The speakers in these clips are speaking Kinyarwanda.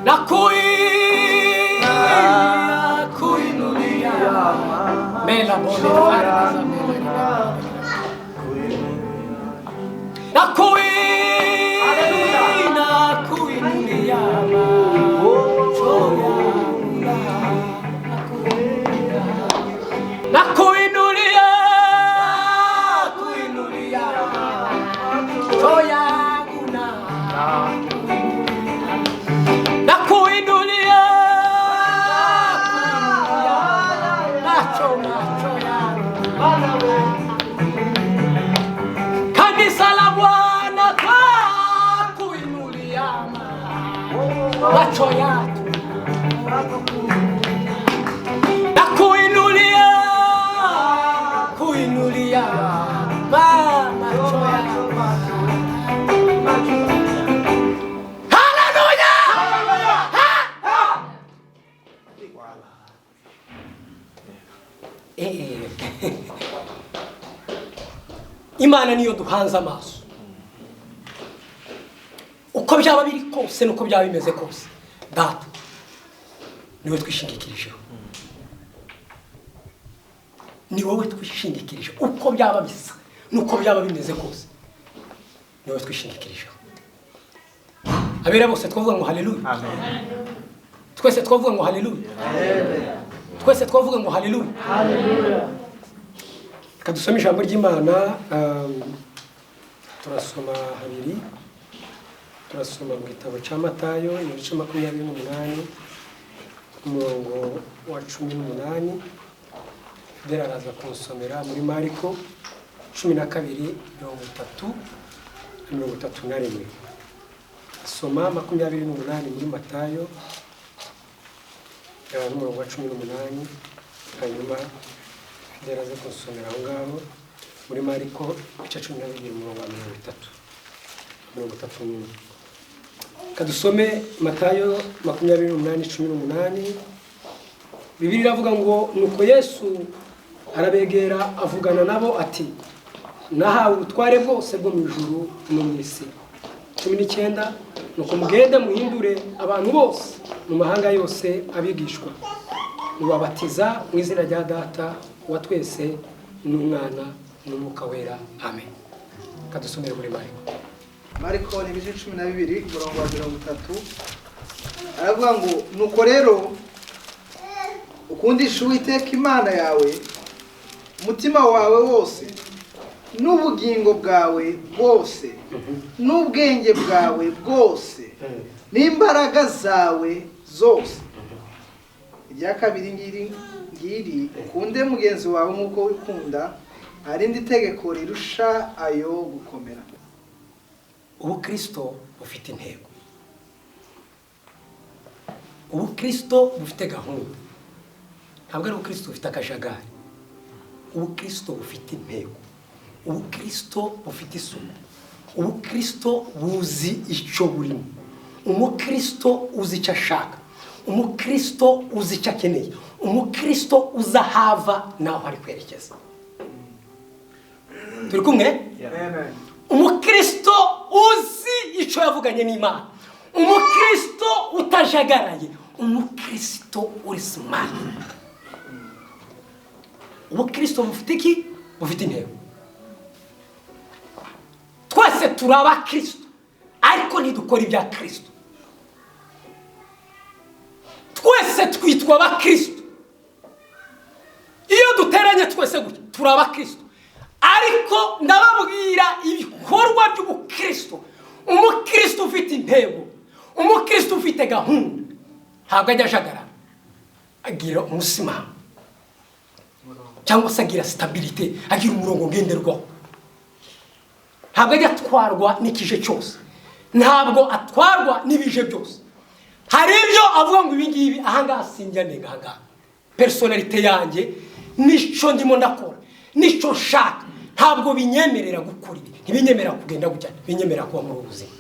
nakuinulia mela bone farza mela nakuinulia choya nakuinulia choya kuna nakuinulia macho yangu kanisa la Bwana twakuinulia macho yangu nakuinulia kuinulia macho yangu. Imana niyo duhanze amaso uko byaba biri kose nuko byaba bimeze kose data niwe twishingikirijeho ni wowe twishingikirije uko byaba bisa nuko byaba bimeze kose niwe twishingikirijeho abera bose twavuga ngo haleluya amen twese twavuga ngo haleluya amen twese twavuga ngo haleluya haleluya. Kadusoma ijambo ry'Imana turasoma habiri turasoma mu gitabo cya Matayo ibice 28 umurongo wa 18 Fidela araza kunsomera muri Mariko 12:31 soma 28 muri Matayo umurongo wa 18 hanyuma Fidela araza kunsomera aho ngaho muri Mariko 12:31 kadusome Matayo 28:18 Bibiliya iravuga ngo nuko Yesu arabegera avugana nabo ati nahawe ubutware bwose bwo mu ijuru no mu isi 19 nuko mugende muhindure abantu bose mu mahanga yose abigishwa mubabatiza mu izina rya Data wa twese n'Umwana n'Umwuka wera amen. Kadusomere muri Mariko ni ibice 12 umurongo wa 30 aravuga ngo nuko rero ukundisha Uwiteka Imana yawe umutima wawe wose n'ubugingo bwawe bwose n'ubwenge bwawe bwose n'imbaraga zawe zose. Irya kabiri ngiri ukunde mugenzi wawe nk'uko wikunda arindi tegeko rirusha ayo gukomera. Ubukristo bufite intego, ubukristo bufite gahunda, ntabwo ari ubukristo bufite akajagari. Ubukristo bufite intego, ubukristo bufite isuku, ubukristo buzi icyo burimo, umukristo uzi icyo ashaka, umukristo uzi icyo akeneye, umukristo uzahava naho ari kwerekeza. Turi kumwe? Amen. Umukristo uzi icyo yavuganye n'Imana, umukristo utajagaraye, umukristo uri smart. Ubukristo bufite iki? Bufite intego. Twese turaba Kristo ariko ntidukora ibya Kristo. Twese twitwa ba Kristo. Iyo duteranye twese gutya turaba Kristo. Ariko ndababwira ibikorwa by'ubukristo. Umukristo ufite intego, umukristo ufite gahunda, ntabwo ajya ajagara, agira umusimamo cyangwa se agira stabilité, agira umurongo ngenderwaho. Ntabwo ajya atwarwa n'ikije cyose, ntabwo atwarwa n'ibije byose. Hari ibyo avuga ngo ibingibi ahangaha sinjya nenga ahangaha, personality yanjye nico ndimo ndakora, nico shaka, ntabwo binyemerera gukora ibi, ntibinyemerera kugenda gutya, binyemerera kuba muri ubuzima.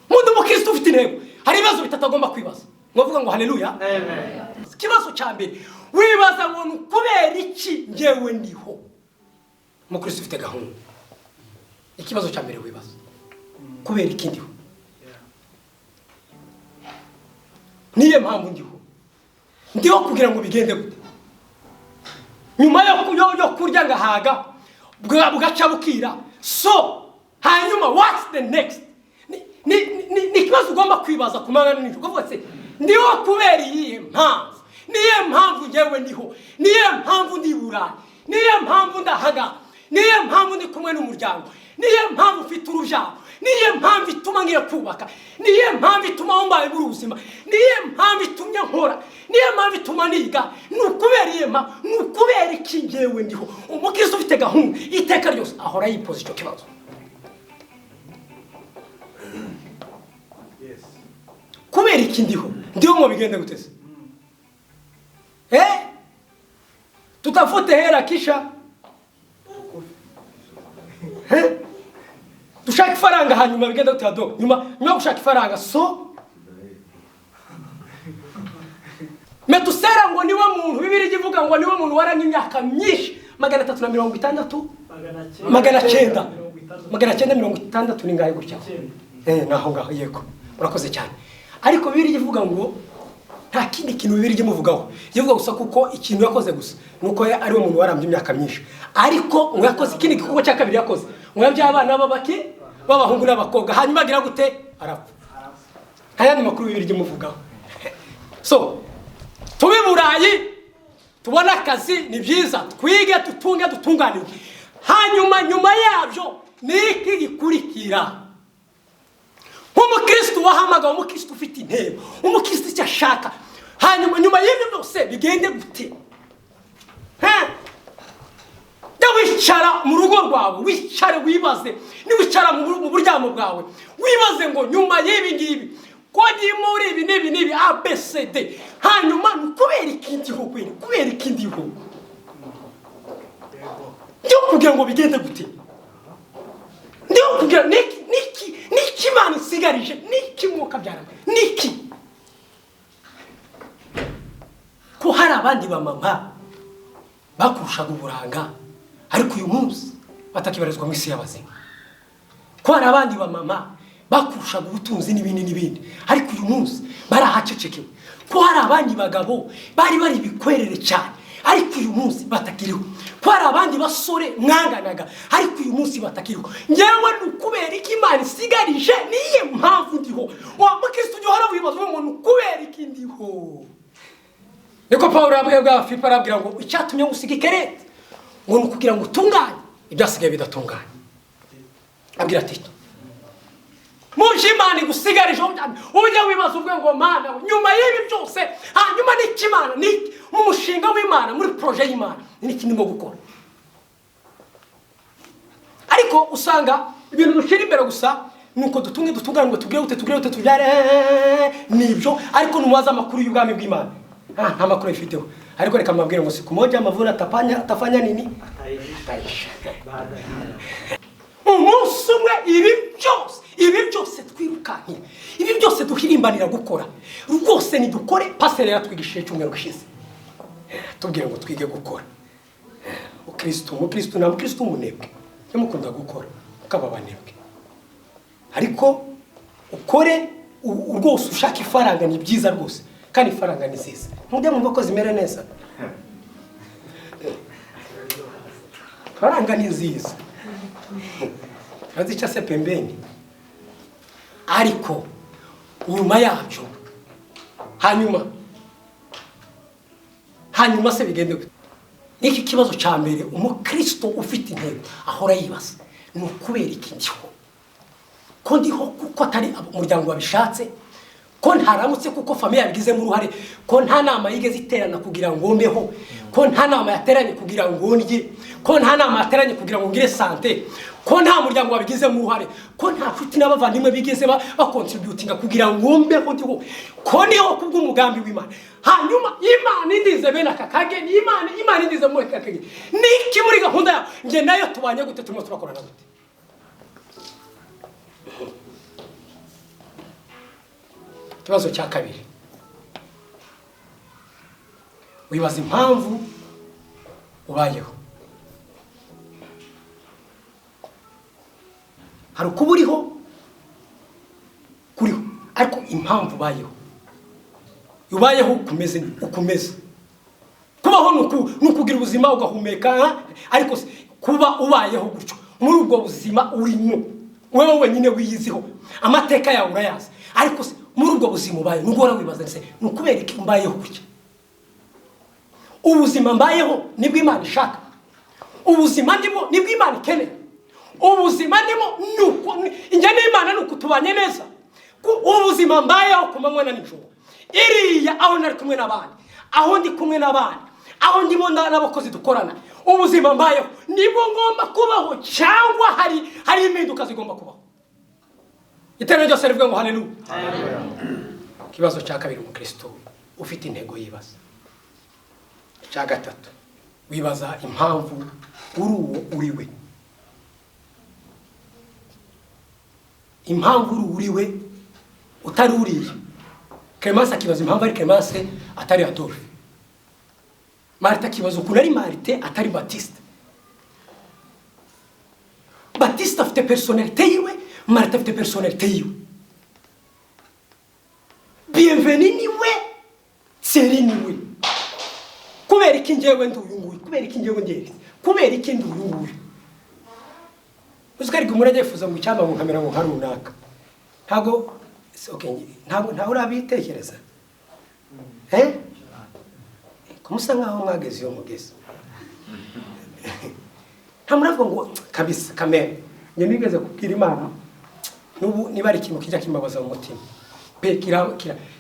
Mundi umukristo ufite intego, hari ibibazo bitatagomba kwibaza. Mwavuga ngo haleluya? Amen. Ikibazo cya mbere wibaza ngo kubera iki ngewe ndiho. Umukristo ufite gahunda. Ikibazo cya mbere wibaza kubera iki ndiho. niyo mpamvu ndiho kugira ngo bigende gute. Nyuma yo kurya ngahaga bugaca bukira, so hanyuma what's the next? Ni kibazo ugomba kwibaza ku manywa n'ijoro, kuvuga se ndiho kubera iyihe mpamvu? Niyo mpamvu ngewe ndiho, niyo mpamvu ndi Burayi, niyo mpamvu ndahaga, niyo mpamvu ndi kumwe n'umuryango, niyo mpamvu mfite urubyaro, niyo mpamvu ituma ngiye kubaka, niyo mpamvu ituma mbaye ubuzima, niyo mpamvu itumye nkora, niyo mpamvu ituma niga. Nukubera iyihe mpamvu? Nukubera iki ngewe ndiho? Umukristo ufite gahunda iteka ryose ahora yipoza icyo kibazo. Kubera iki ndiho ngo bigende guteze? Tutafute hera kisha dushaka ifaranga hanyuma bigenda gutado. Nyuma gushaka ifaranga, so metusera ngo niwe muntu, Bibiliya ivuga ngo niwe muntu waranye imyaka myinshi 360 960 ni ngahe gutya? Naho ngaho yego, urakoze cyane. Ariko Bibiliya ivuga ngo nta kindi kintu Bibiliya imuvugaho, ivuga gusa kuko ikintu yakoze gusa nuko ari we muntu warambye imyaka myinshi. Ariko ngo yakoze ikindi gikorwa cya kabiri yakoze, ngo yabyaye abana b'abahungu n'abakobwa, hanyuma agira gute? Arapfa. Ayandi makuru Bibiliya imuvugaho. So tube Burayi, tubona akazi, ni byiza, twige, tutunge, dutunganirwe. Hanyuma nyuma yabyo niki gikurikira? Umukristo wahamagawe, umukristo ufite intego, umukristo icyo ashaka, hanyuma nyuma y'ibyo byose bigende gute? Wicara mu rugo rwawe, wicare wibaze, niwicara mu buryamo bwawe wibaze ngo nyuma y'ibi ngibi ko ndi muri ibi n'ibi ABCD, hanyuma kubera ikindi ho kweri, kubera ikindi ho ndio kugira ngo bigende gute? Ndio kugira niki Imana isigarije, niki mwuka byarama, niki ko hari abandi bamama bakurushaga uburanga ariko uyu munsi batakibarizwa mu isi y'abazima. Ko hari abandi bamama bakurushaga ubutunzi n'ibindi ariko uyu munsi barahacecekewe. Ko hari abandi bagabo bari bikwerere cyane ariko uyu munsi batakiriho. Ko hari abandi basore mwanganaga ariko uyu munsi batakiriho. Ngewe nukubera iki Imana isigarije, niye mpamvu ndiho. Wa mukristo ujye uhora wibaza ngo nukubera iki ndiho. Niko Paulo abwira Filipo, arabwira ngo icyatumye ngusiga Kerete ngo nukugira ngo utunganye ibyasigaye bidatunganye. Abwira Tito, muje Imana igusigarije ujya wibaza ubwe ngo Mana nyuma y'ibi byose, hanyuma n'ikimana ni umushinga w'Imana, muri projet y'Imana n'iki ndimo gukora. Ariko usanga ibintu bishira imbere gusa nuko dutunganirwe, tugire ute tubyare nibyo, ariko numubaza amakuru y'ubwami bw'Imana nta makuru ifiteho. Ariko reka mabwire ngo siku moja mavuna atafanya nini? Ataisha. Umunsi umwe ibi byose twirukankira, ibi byose duhirimbanira gukora rwose nidukore. Pastor yatwigishije cyumweru gishize tubwire ngo twige gukora. Umukristo na mukristo umunebwe yamukunda gukora ukaba banebwe, ariko ukore rwose ushaka ifaranga, ni byiza rwose, kandi ifaranga ni nziza. Mujye mu boko zimere neza, faranga ni nziza azica se pembeni. Ariko nyuma yabyo hanyuma se bigende gute? Niki kibazo cya mbere umukristo ufite intego ahora yibaza, nukubera iki ndiho? Ko ndiho kuko atari umuryango wabishatse, ko ntaramutse kuko famille yabigizemo uruhare, ko nta nama yigeze iterana kugira ngo mbeho, ko nta nama yateranye kugira ngo ndye, ko nta nama yateranye kugira ngo ngire santé, ko nta muryango wabigizemo uruhare, ko nta nshuti n'abavandimwe bigeze bakontributinga kugira ngo mbeho ndiho, ko niho kubw'umugambi w'Imana. Hanyuma Imana indize bene akakage, Imana indize mu akakage, niki muri gahunda yawe nge nayo tubanye gute, turimo turakorana gute? Kibazo cya kabiri, wibaza impamvu ubayeho. Hari kuba uriho kuriho, ariko impamvu ubayeho ubayeho ukomeze kubaho nukugira ubuzima ugahumeka ariko kuba ubayeho gutyo muri ubwo buzima urimo wewe wenyine wiyiziho amateka yawe urayazi ariko muri ubwo buzima ubaye nugora wibaza nse nukubera iki mbayeho gutyo ubuzima mbayeho nibwo Imana ishaka ubuzima ndimo nibwo Imana ikeneye ubuzima ndimo nuko injye n'Imana nuko tubanye neza ubuzima mbayeho kumanywa na nijoro iriya aho nari kumwe n'abandi aho ndi kumwe n'abandi aho ndimo n'abakozi dukorana ubuzima mbayeho nibwo ngomba kubaho cyangwa hari impinduka zigomba kubaho iterano ryose rivuga ngo haleluya kibazo cya kabiri mu Kristo ufite intego yibaza cya gatatu wibaza impamvu uruwo uriwe impamvu uriwe utari uriye Clemence akibaza impamvu ari Clemence atari Adolphe Marita akibaza ukuntu ari Marite atari Baptiste Baptiste afite personnalité yiwe Marita afite personnalité yiwe Bienvenue niwe Thierry niwe kubera iki njyewe nduyunguye kubera iki njyewe ndere kubera iki nduyunguye uzikari gumurage yifuza mu cyamba mu kamera ngo hari runaka ntago okay ntago urabitekereza kumusa nkaho mwageze yo mugeze ntamuravuga ngo kabisa kamera nge nigeze kubwira Imana nubu niba ari ikintu kijya kimbabaza mu mutima pe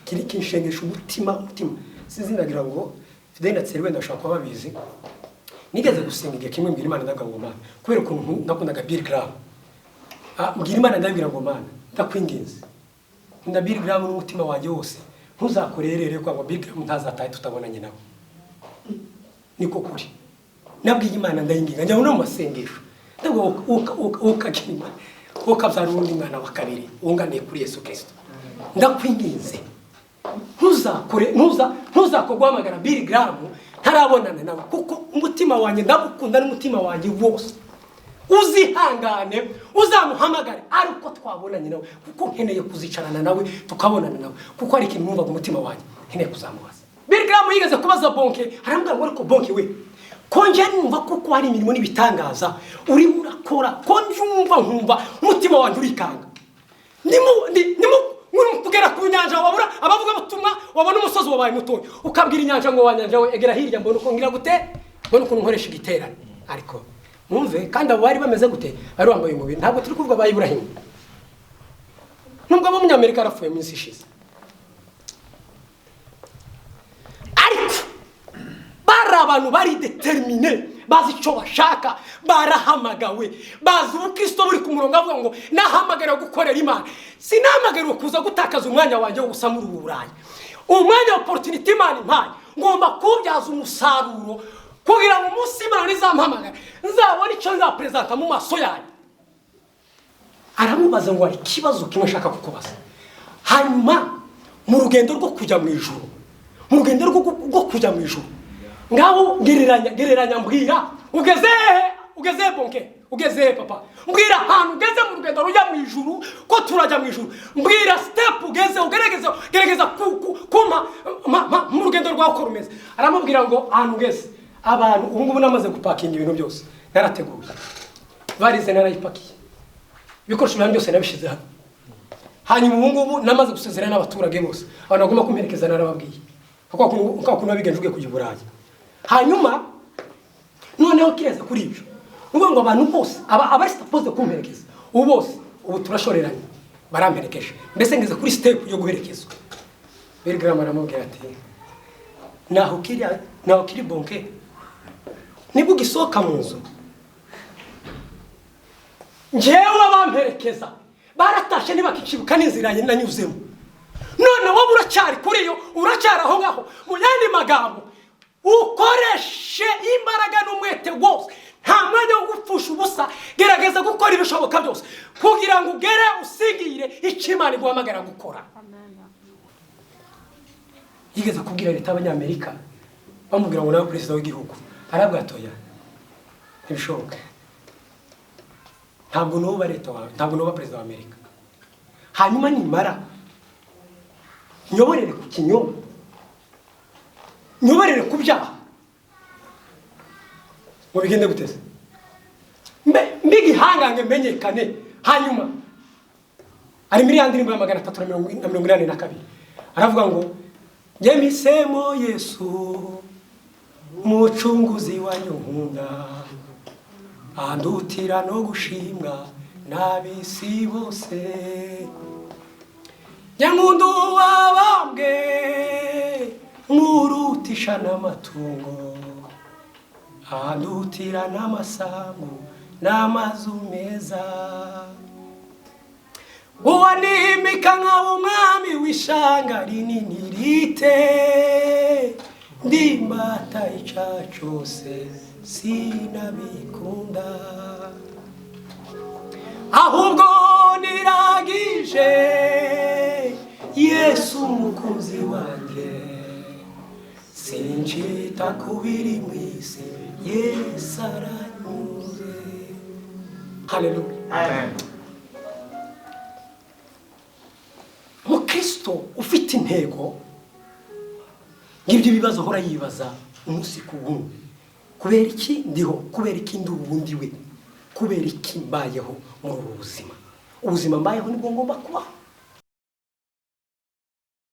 kiri kinshengesha umutima sizinagira ngo Fidel Tseriwe ndashaka kuba babizi nigeze gusenga igihe kimwe mbwira Imana ndavuga ngo Mana kubera ukuntu nakundaga Bill Graham mbwira Imana ndabwira ngo Mana ndakwinginze Bill Graham n'umutima wanjye wose ntuzakorerere kwa ngo Bill Graham ntazataye tutabonanye nawe niko kuri nabwiye Imana ndayinginga njya no masengesho ndabwo ukakima ukabyara undi mwana wa kabiri unganiye kuri Yesu Kristo ndakwinginze ntuzakogwamagara Bill Graham ntarabonana nawe kuko umutima wanjye ndagukunda n'umutima wanjye wose uzihangane uzamuhamagare ariko twabonanye nawe kuko nkeneye kuzicarana nawe tukabonana nawe kuko ari ikintu numvaga umutima wanjye nkeneye kuzamubaza Bill Graham yigeze kubaza Bonke arambwira ngo ariko Bonke we konje numva kuko hari imirimo n'ibitangaza uri murakora konje nkumva umutima wanjye urikanga ndimo kugera ku nyanja wabura abavuga butumwa wabona umusozi wabaye mutoya ukabwira inyanja ngo wanyanja we egera hirya mbona uko ngira gute mbona uko nkoresha igiterane ariko mwumve kandi abo bari bameze gute bari bambaye umubiri ntabwo turi kuvuga ba Ibrahim nubwo abo munyamerika arapfuye minsi ishize ariko bari abantu bari determine bazi icyo bashaka barahamagawe bazi ubukristo buri ku murongo avuga ngo nahamagara gukorera Imana sinahamagara kuza gutakaza umwanya wanjye wo gusa muri uburayi umwanya wa opportunity Imana impaye ngomba kubyaza umusaruro kugira ngo umunsi Imana izampamagara nzabona icyo nzapresenta mu maso yanjye aramubaza ngo ari kibazo kimwe shaka kukubaza hanyuma mu rugendo rwo kujya mu ijuru mu rugendo rwo kujya mu ijuru ngaho gereranya mbwira ugeze Bonke ugeze papa mbwira ahantu ugeze mu rugendo rujya mu ijuru ko turajya mu ijuru mbwira step ugeze ugerageza kuma mu rugendo rwa ko rumeze aramubwira ngo ahantu ugeze abantu ubu ngubu namaze gupakinga ibintu byose narateguye varize narayipakiye ibikoresho byanjye byose nabishize hano hanyuma ubu ngubu namaze gusezerana n'abaturage bose abantu bagomba kumperekeza narababwiye kuko nabigenje ugiye kujya Burayi hanyuma noneho kireza kuri ibyo ngo abantu bose abari supposed kumperekeza ubu bose ubu turashoreranye baramperekeje mbese ngeze kuri step yo guherekezwa Bill Graham aramubwira ati naho kiri Bonke nibwo gisohoka mu nzu njyewe abamperekeza baratashe nibakikibuka n'inzira nanyuzemo none wowe uracyari kuri yo uracyari aho ngaho mu yandi magambo ukoreshe imbaraga n'umwete wose nta mwanya wo gupfusha ubusa gerageza gukora ibishoboka byose kugira ngo ugere usigire icyo Imana iguhamagara gukora yigeze kubwira leta y'Abanyamerika bamubwira ngo nawe perezida w'igihugu arabwatoya ntibishoboka ntabwo nuba leta wawe ntabwo nuba perezida w'Amerika hanyuma nimara nyoborere ku kinyoma nyoborere ku byaha ngo bigende guteze mbigihangange menyekane hanyuma ari muri ya ndirimbo ya 382 aravuga ngo nyemisemo Yesu mucunguzi wanyu nkunda andutira no gushimwa n'abisi bose nyangundu wabambwe murutisha n'amatungo andutira n'amasambu n'amazu meza uwanimika nk'umwami w'ishanga rinini rite ndimbata ica cyose sinabikunda ahubwo niragije Yesu umukunzi wanjye sinjita kubiri mwisi Yesu aranyuze. Haleluya. Amen. Mukristo ufite intego ngibyo bibazo hora yibaza umunsi ku wundi, kubera iki ndiho, kubera iki ndi ubundi we, kubera iki mbayeho muri ubuzima, ubuzima mbayeho nibwo ngomba kubaho.